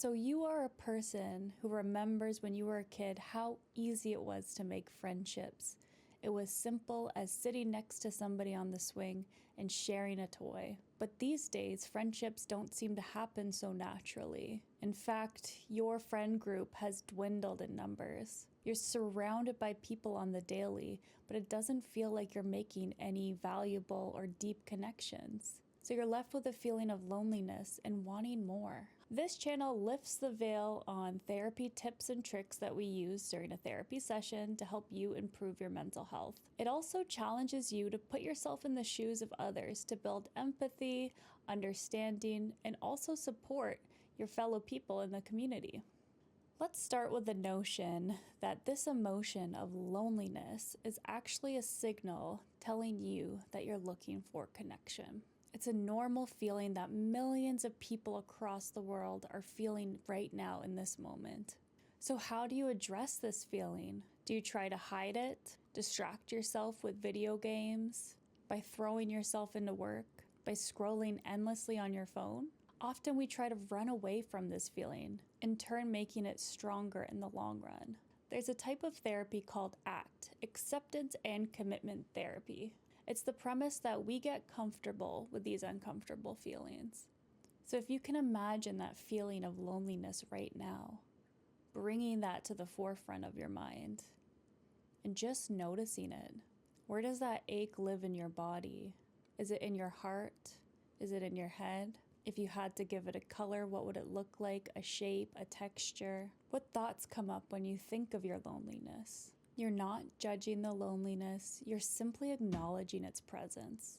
So you are a person who remembers when you were a kid how easy it was to make friendships. It was simple as sitting next to somebody on the swing and sharing a toy. But these days, friendships don't seem to happen so naturally. In fact, your friend group has dwindled in numbers. You're surrounded by people on the daily, but it doesn't feel like you're making any valuable or deep connections. So you're left with a feeling of loneliness and wanting more. This channel lifts the veil on therapy tips and tricks that we use during a therapy session to help you improve your mental health. It also challenges you to put yourself in the shoes of others to build empathy, understanding, and also support your fellow people in the community. Let's start with the notion that this emotion of loneliness is actually a signal telling you that you're looking for connection. It's a normal feeling that millions of people across the world are feeling right now in this moment. So how do you address this feeling? Do you try to hide it? Distract yourself with video games? By throwing yourself into work? By scrolling endlessly on your phone? Often we try to run away from this feeling, in turn making it stronger in the long run. There's a type of therapy called ACT, Acceptance and Commitment Therapy. It's the premise that we get comfortable with these uncomfortable feelings. So if you can imagine that feeling of loneliness right now, bringing that to the forefront of your mind and just noticing it. Where does that ache live in your body? Is it in your heart? Is it in your head? If you had to give it a color, what would it look like? A shape, a texture? What thoughts come up when you think of your loneliness? You're not judging the loneliness, you're simply acknowledging its presence.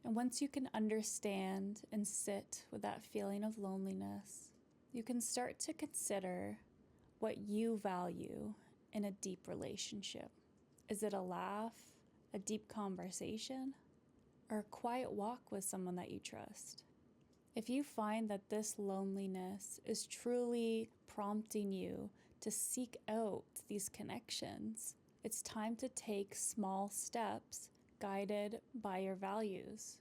And once you can understand and sit with that feeling of loneliness, you can start to consider what you value in a deep relationship. Is it a laugh, a deep conversation, or a quiet walk with someone that you trust? If you find that this loneliness is truly prompting you to seek out these connections, it's time to take small steps guided by your values.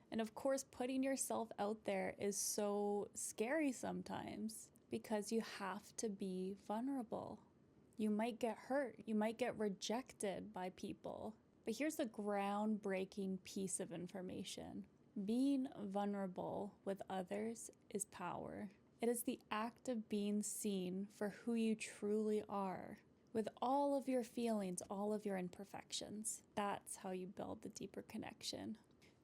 And of course, putting yourself out there is so scary sometimes because you have to be vulnerable. You might get hurt, you might get rejected by people. But here's the groundbreaking piece of information. Being vulnerable with others is power. It is the act of being seen for who you truly are, with all of your feelings, all of your imperfections. That's how you build the deeper connection.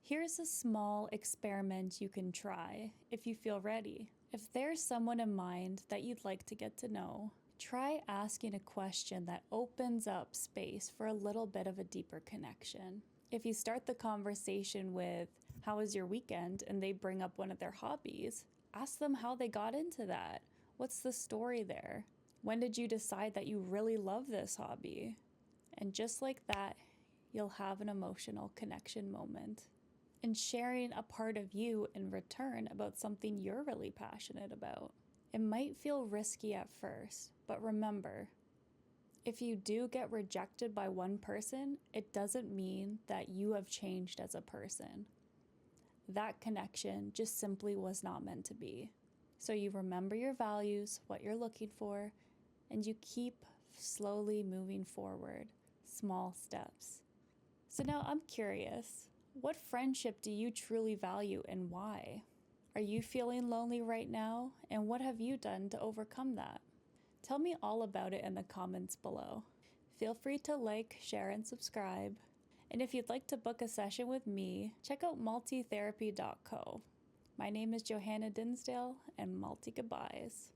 Here's a small experiment you can try if you feel ready. If there's someone in mind that you'd like to get to know, try asking a question that opens up space for a little bit of a deeper connection. If you start the conversation with, "How was your weekend?" and they bring up one of their hobbies, ask them how they got into that. What's the story there? When did you decide that you really love this hobby? And just like that, you'll have an emotional connection moment. And sharing a part of you in return about something you're really passionate about. It might feel risky at first, but remember, if you do get rejected by one person, it doesn't mean that you have changed as a person. That connection just simply was not meant to be. So you remember your values, what you're looking for, and you keep slowly moving forward, small steps. So now I'm curious, what friendship do you truly value and why? Are you feeling lonely right now? And what have you done to overcome that? Tell me all about it in the comments below. Feel free to like, share, and subscribe. And if you'd like to book a session with me, check out multitherapy.co. My name is Johanna Dinsdale, and multi goodbyes.